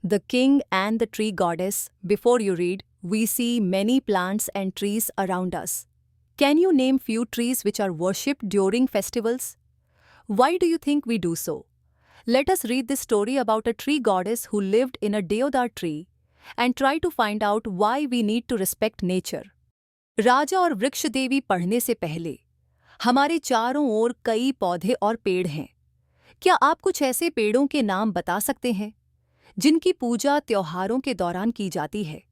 The King and the Tree Goddess. Before you read, we see many plants and trees around us. Can you name few trees which are worshipped during festivals? Why do you think we do so? Let us read this story about a tree goddess who lived in a deodar tree and try to find out why we need to respect nature. राजा और वृक्ष देवी पढ़ने से पहले हमारे चारों ओर कई पौधे और पेड़ हैं। क्या आप कुछ ऐसे पेड़ों के नाम बता सकते हैं जिनकी पूजा त्योहारों के दौरान की जाती है?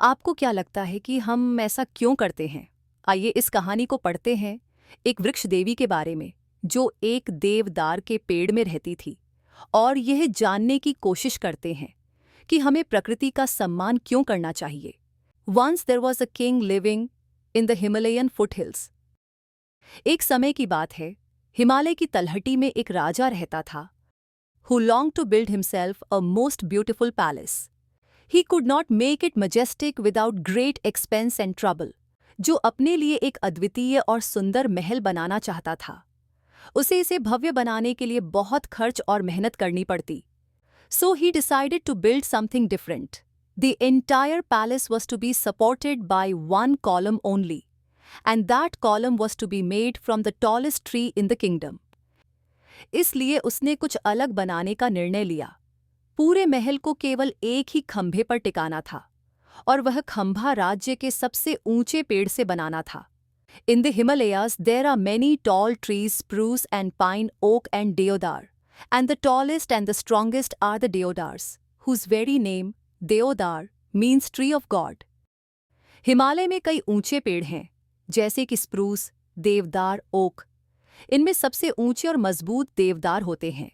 आपको क्या लगता है कि हम ऐसा क्यों करते हैं? आइए इस कहानी को पढ़ते हैं, एक वृक्ष देवी के बारे में जो एक देवदार के पेड़ में रहती थी, और यह जानने की कोशिश करते हैं कि हमें प्रकृति का सम्मान क्यों करना चाहिए। Once there was a king living in the Himalayan foothills. एक समय की बात है, हिमालय की तलहटी में एक राजा रहता था, who longed to build himself a most beautiful palace. He could not make it majestic without great expense and trouble. जो अपने लिए एक अद्वितीय और सुंदर महल बनाना चाहता था, उसे इसे भव्य बनाने के लिए बहुत खर्च और मेहनत करनी पड़ती। So he decided to build something different. The entire palace was to be supported by one column only, and that column was to be made from the tallest tree in the kingdom. इसलिए उसने कुछ अलग बनाने का निर्णय लिया। पूरे महल को केवल एक ही खंभे पर टिकाना था, और वह खंभा राज्य के सबसे ऊंचे पेड़ से बनाना था। In the Himalayas, there are many tall trees, spruce and pine, oak and deodar, and the tallest and the strongest are the deodars, whose very name, Deodar, means tree of God. Himalaya में कई ऊंचे पेड़ हैं, जैसे कि spruce, देवदार, okay. इनमें सबसे ऊंचे और मजबूत देवदार होते हैं,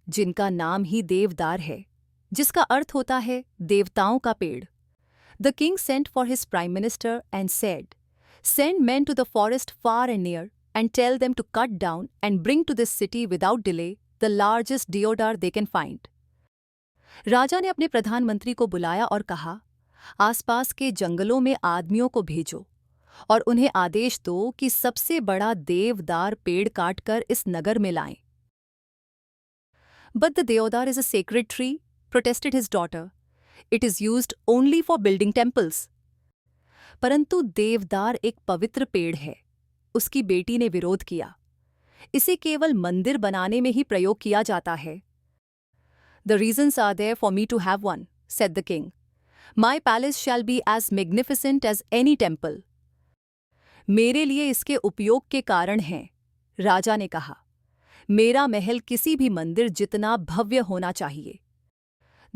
जिनका नाम ही देवदार है, जिसका अर्थ होता है देवताओं का पेड़। The king sent for his prime minister and said, "Send men to the forest far and near, and tell them to cut down and bring to this city without delay the largest deodar they can find." राजा ने अपने प्रधानमंत्री को बुलाया और कहा, आसपास के जंगलों में आदमियों को भेजो और उन्हें आदेश दो कि सबसे बड़ा देवदार पेड़ काटकर इस नगर में लाएं। But the deodar is a sacred tree, protested his daughter. It is used only for building temples. परंतु देवदार एक पवित्र पेड़ है, उसकी बेटी ने विरोध किया। इसे केवल मंदिर बनाने में ही प्रयोग किया जाता है। The reasons are there for me to have one, said the king. My palace shall be as magnificent as any temple. मेरे लिए इसके उपयोग के कारण हैं, राजा ने कहा। मेरा महल किसी भी मंदिर जितना भव्य होना चाहिए।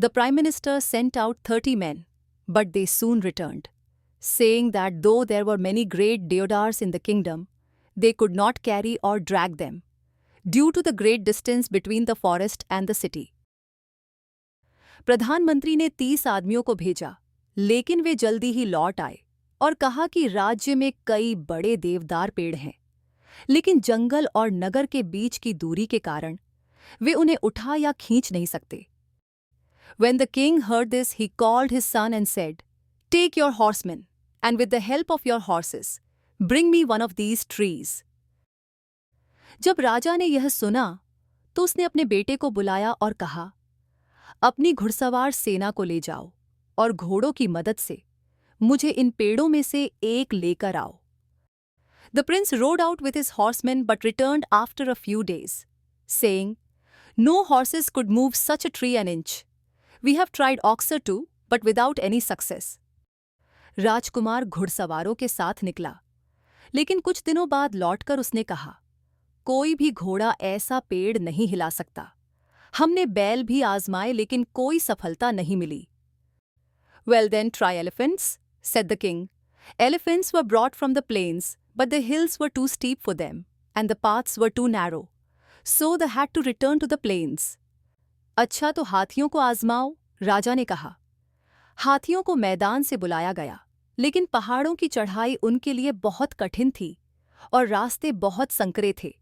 The prime minister sent out 30 men, but they soon returned, saying that though there were many great deodars in the kingdom, they could not carry or drag them, due to the great distance between the forest and the city. प्रधानमंत्री ने 30 आदमियों को भेजा, लेकिन वे जल्दी ही लौट आए और कहा कि राज्य में कई बड़े देवदार पेड़ हैं, लेकिन जंगल और नगर के बीच की दूरी के कारण वे उन्हें उठा या खींच नहीं सकते। When the king heard this, he called his son and said, "Take your horsemen, and with the help of your horses, bring me one of these trees." जब राजा ने यह सुना, तो उसने अपने बेटे को बुलाया और कहा, अपनी घुड़सवार सेना को ले जाओ और घोड़ों की मदद से मुझे इन पेड़ों में से एक लेकर आओ। The prince rode out with his horsemen but returned after a few days, saying, "No horses could move such a tree an inch. We have tried oxer too, but without any success." राजकुमार घुड़सवारों के साथ निकला, लेकिन कुछ दिनों बाद लौटकर उसने कहा, कोई भी घोड़ा ऐसा पेड़ नहीं हिला सकता। हमने बैल भी आजमाए, लेकिन कोई सफलता नहीं मिली। Well then, try elephants, said the king. Elephants were brought from the plains, but the hills were too steep for them, and the paths were too narrow. So they had to return to the plains. अच्छा तो हाथियों को आजमाओ, राजा ने कहा। हाथियों को मैदान से बुलाया गया, लेकिन पहाड़ों की चढ़ाई उनके लिए बहुत कठिन थी और रास्ते बहुत संकरे थे,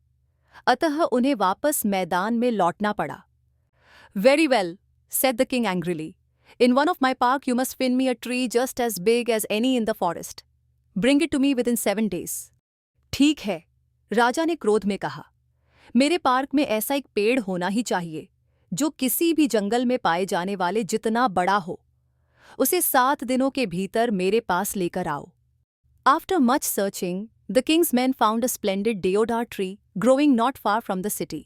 अतः उन्हें वापस मैदान में लौटना पड़ा। Very well, said the king angrily. In one of my park you must find me a tree just as big as any in the forest. Bring it to me within 7 days. ठीक है, राजा ने क्रोध में कहा। मेरे park में ऐसा एक पेड़ होना ही चाहिए जो किसी भी जंगल में पाए जाने वाले जितना बड़ा हो, उसे 7 दिनों के भीतर मेरे पास लेकर आओ। After much searching, the king's men found a splendid deodar tree growing not far from the city.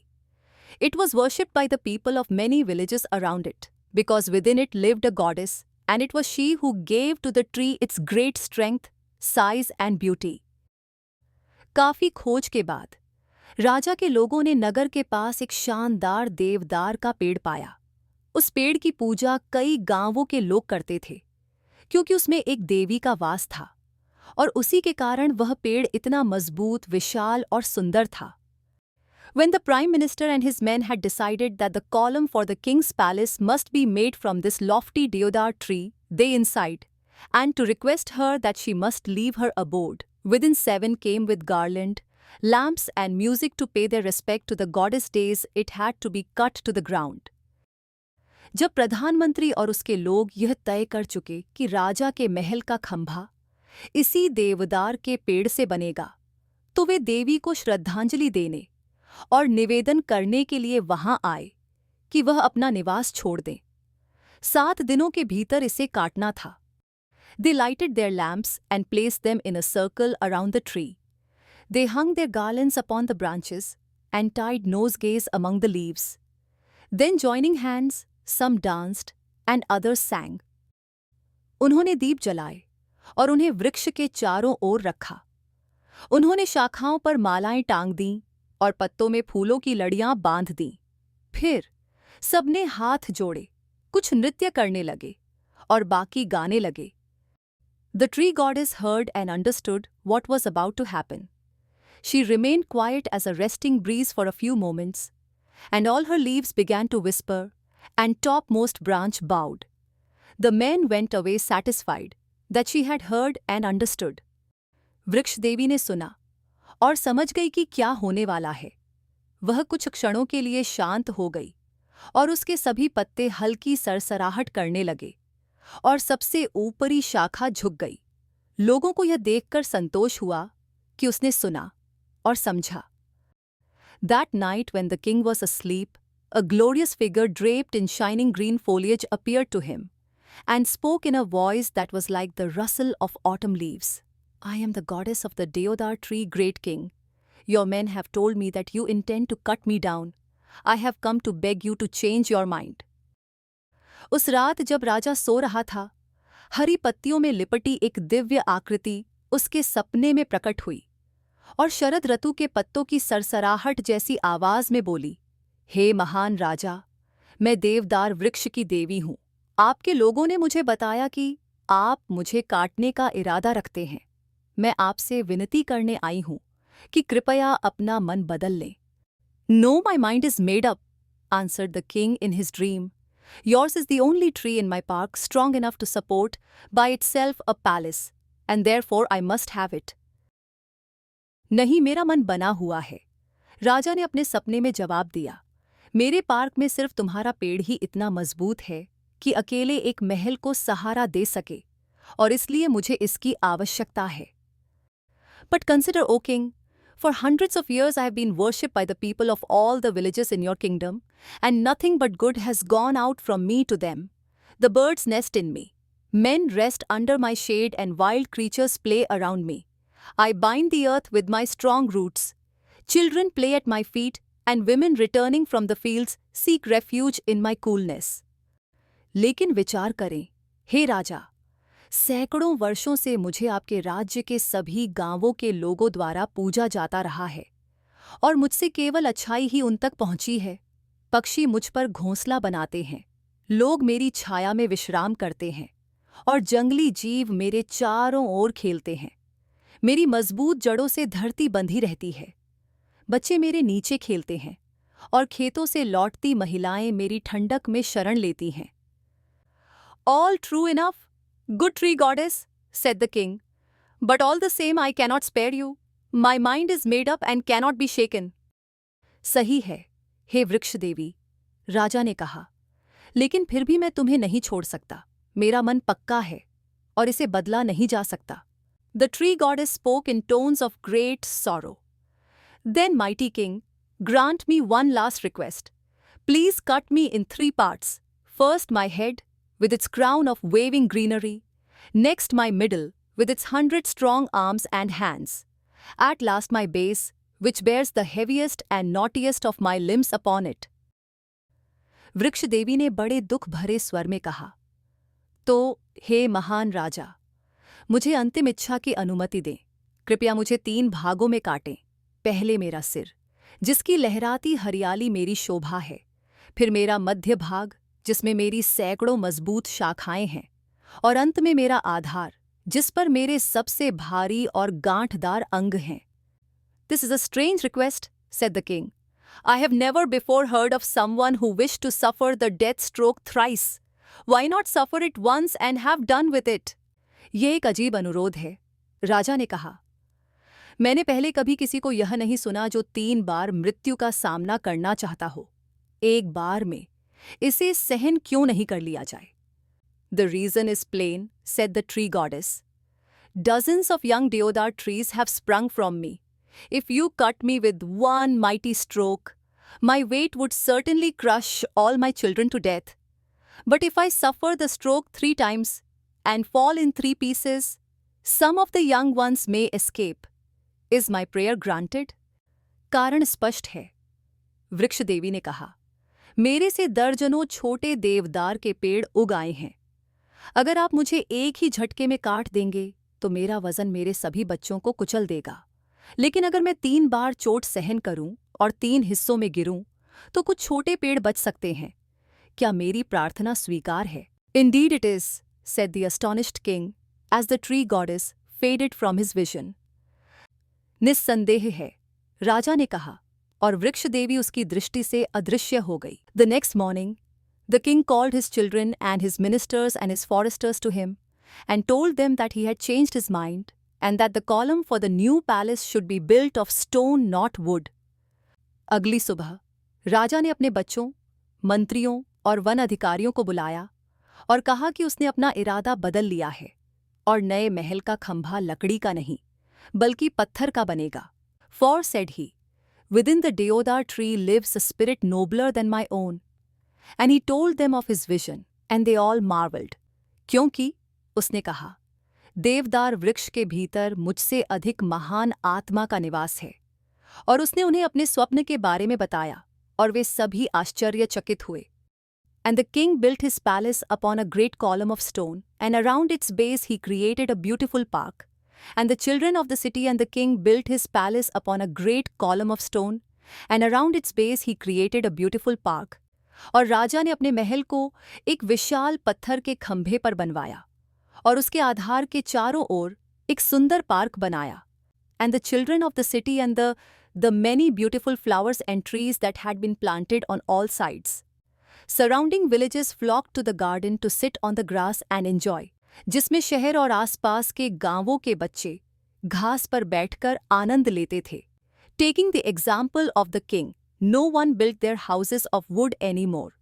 It was worshipped by the people of many villages around it, because within it lived a goddess, and it was she who gave to the tree its great strength, size and beauty. काफी खोज के बाद राजा के लोगों ने नगर के पास एक शानदार देवदार का पेड़ पाया। उस पेड़ की पूजा कई गांवों के लोग करते थे, क्योंकि उसमें एक देवी का वास था, और उसी के कारण वह पेड़ इतना मजबूत, विशाल और सुंदर था। When the Prime Minister and his men had decided that the column for the king's palace must be made from this lofty deodar tree, they inside, and to request her that she must leave her abode. Within 7 came with garland, lamps and music to pay their respect to the goddess days it had to be cut to the ground. जब प्रधानमंत्री और उसके लोग यह तय कर चुके कि राजा के महल का खंभा इसी देवदार के पेड़ से बनेगा, तो वे देवी को श्रद्धांजलि देने और निवेदन करने के लिए वहां आए कि वह अपना निवास छोड़ दें। 7 दिनों के भीतर इसे काटना था। They lighted their lamps and placed them in a circle around the tree. They hung their garlands upon the branches and tied nosegays among the leaves. Then joining hands, some danced and others sang. उन्होंने दीप जलाए और उन्हें वृक्ष के चारों ओर रखा। उन्होंने शाखाओं पर मालाएं टांग दीं और पत्तों में फूलों की लड़ियां बांध दीं। फिर सबने हाथ जोड़े, कुछ नृत्य करने लगे और बाकी गाने लगे। The tree goddess heard and understood what was about to happen. She remained quiet as a resting breeze for a few moments, and all her leaves began to whisper, and topmost branch bowed. The men went away satisfied that she had heard and understood. वृक्ष देवी ने सुना और समझ गई कि क्या होने वाला है। वह कुछ क्षणों के लिए शांत हो गई और उसके सभी पत्ते हल्की सरसराहट करने लगे और सबसे ऊपरी शाखा झुक गई। लोगों को यह देखकर संतोष हुआ कि उसने सुना और समझा। That night when the king was asleep, a glorious figure draped in shining green foliage appeared to him and spoke in a voice that was like the rustle of autumn leaves. I am the goddess of the deodar tree, great king. Your men have told me that you intend to cut me down. I have come to beg you to change your mind. उस रात जब राजा सो रहा था, हरी पत्तियों में लिपटी एक दिव्य आकृति उसके सपने में प्रकट हुई और शरद ऋतु के पत्तों की सरसराहट जैसी आवाज में बोली, हे महान राजा, मैं देवदार वृक्ष की देवी हूँ। आपके लोगों ने मुझे बताया कि आप मुझे काटने का इरादा रखते हैं। मैं आपसे विनती करने आई हूँ कि कृपया अपना मन बदल लें। No, my mind is made up, answered the king in his dream. Yours is the only tree in my park strong enough to support by itself a palace, and therefore I must have it. नहीं, मेरा मन बना हुआ है, राजा ने अपने सपने में जवाब दिया। मेरे पार्क में सिर्फ तुम्हारा पेड़ ही इतना मजबूत है कि अकेले एक महल को सहारा दे सके, और इसलिए मुझे इसकी आवश्यकता है। But consider, O king, for hundreds of years I have been worshipped by the people of all the villages in your kingdom, and nothing but good has gone out from me to them. The birds nest in me, men rest under my shade, and wild creatures play around me. I bind the earth with my strong roots. Children play at my feet, and women returning from the fields seek refuge in my coolness. लेकिन विचार करें, हे राजा, सैकड़ों वर्षों से मुझे आपके राज्य के सभी गांवों के लोगों द्वारा पूजा जाता रहा है, और मुझसे केवल अच्छाई ही उन तक पहुंची है। पक्षी मुझ पर घोंसला बनाते हैं, लोग मेरी छाया में विश्राम करते हैं, और जंगली जीव मेरे चारों ओर खेलते हैं। मेरी मजबूत जड़ों से धरती बंधी रहती है। बच्चे मेरे नीचे खेलते हैं, और खेतों से लौटती महिलाएं मेरी ठंडक में शरण लेती हैं। All true enough, good tree goddess, said the king, but all the same I cannot spare you. My mind is made up and cannot be shaken. सही है, हे वृक्ष देवी, राजा ने कहा, लेकिन फिर भी मैं तुम्हें नहीं छोड़ सकता। मेरा मन पक्का है और इसे बदला नहीं जा सकता। The tree goddess spoke in tones of great sorrow. Then, mighty king, grant me one last request. Please cut me in 3 parts. First my head, with its crown of waving greenery. Next my middle, with its 100 strong arms and hands. At last my base, which bears the heaviest and knottiest of my limbs upon it. वृक्ष देवी ने बड़े दुख भरे स्वर में कहा, तो हे महान राजा, मुझे अंतिम इच्छा की अनुमति दें। कृपया मुझे 3 भागों में काटें। पहले मेरा सिर, जिसकी लहराती हरियाली मेरी शोभा है, फिर मेरा मध्य भाग, जिसमें मेरी सैकड़ों मजबूत शाखाएं हैं, और अंत में मेरा आधार, जिस पर मेरे सबसे भारी और गांठदार अंग हैं। This is a strange request, said the king. I have never before heard of someone who wished to suffer the death stroke thrice. Why not suffer it once and have done with it? ये एक अजीब अनुरोध है, राजा ने कहा। मैंने पहले कभी किसी को यह नहीं सुना जो 3 बार मृत्यु का सामना करना चाहता हो। एक बार में इसे सहन क्यों नहीं कर लिया जाए? The reason is plain, said the tree goddess. Dozens of young deodar trees have sprung from me. If you cut me with one mighty stroke, my weight would certainly crush all my children to death. But if I suffer the stroke 3 times and fall in 3 pieces, some of the young ones may escape. Is my prayer granted? कारण स्पष्ट है, वृक्ष देवी ने कहा। मेरे से दर्जनों छोटे देवदार के पेड़ उग आए हैं। अगर आप मुझे एक ही झटके में काट देंगे तो मेरा वजन मेरे सभी बच्चों को कुचल देगा। लेकिन अगर मैं 3 बार चोट सहन करूं और 3 हिस्सों में गिरूं तो कुछ छोटे पेड़ बच सकते हैं। क्या मेरी प्रार्थना स्वीकार है? Indeed it is, said the astonished king, as the tree goddess faded from his vision. निस्संदेह है, राजा ने कहा, और वृक्ष देवी उसकी दृष्टि से अदृश्य हो गई। The next morning, the king called his children and his ministers and his foresters to him and told them that he had changed his mind and that the column for the new palace should be built of stone, not wood. अगली सुबह राजा ने अपने बच्चों, मंत्रियों और one अधिकारियों को बुलाया और कहा कि उसने अपना इरादा बदल लिया है और नए महल का खंभा लकड़ी का नहीं बल्कि पत्थर का बनेगा। For, said he, within the deodar tree lives a spirit nobler than my own. And he told them of his vision, and they all marveled. क्योंकि उसने कहा, देवदार वृक्ष के भीतर मुझसे अधिक महान आत्मा का निवास है। और उसने उन्हें अपने स्वप्न के बारे में बताया और वे सभी आश्चर्यचकित हुए। And the king built his palace upon a great column of stone, and around its base he created a beautiful park. And the children of the city and the king built his palace upon a great column of stone, and around its base he created a beautiful park. और राजा ने अपने महल को एक विशाल पत्थर के खंभे पर बनवाया और उसके आधार के चारों ओर एक सुंदर पार्क बनाया। And the children of the city and the many beautiful flowers and trees that had been planted on all sides. Surrounding villages flocked to the garden to sit on the grass and enjoy. जिसमें शहर और आसपास के गांवों के बच्चे घास पर बैठकर आनंद लेते थे। Taking the example of the king, no one built their houses of wood anymore.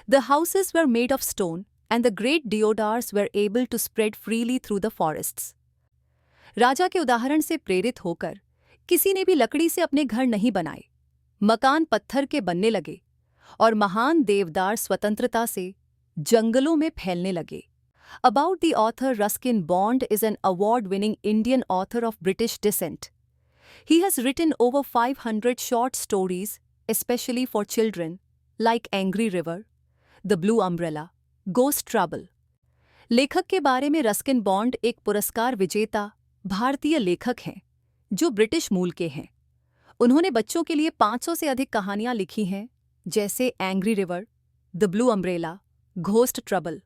The houses were made of stone, and the great deodars were able to spread freely through the forests. राजा के उदाहरण से प्रेरित होकर किसी ने भी लकड़ी से अपने घर नहीं बनाए। मकान पत्थर के बनने लगे और महान देवदार स्वतंत्रता से जंगलों में फैलने लगे। About the author Ruskin Bond is an award-winning Indian author of British descent. He has written over 500 short stories, especially for children, like Angry River, The Blue Umbrella, Ghost Trouble. लेखक के बारे में रस्किन बॉन्ड एक पुरस्कार विजेता भारतीय लेखक हैं जो ब्रिटिश मूल के हैं। उन्होंने बच्चों के लिए 500 से अधिक कहानियां लिखी हैं, जैसे angry river, the blue umbrella, ghost trouble.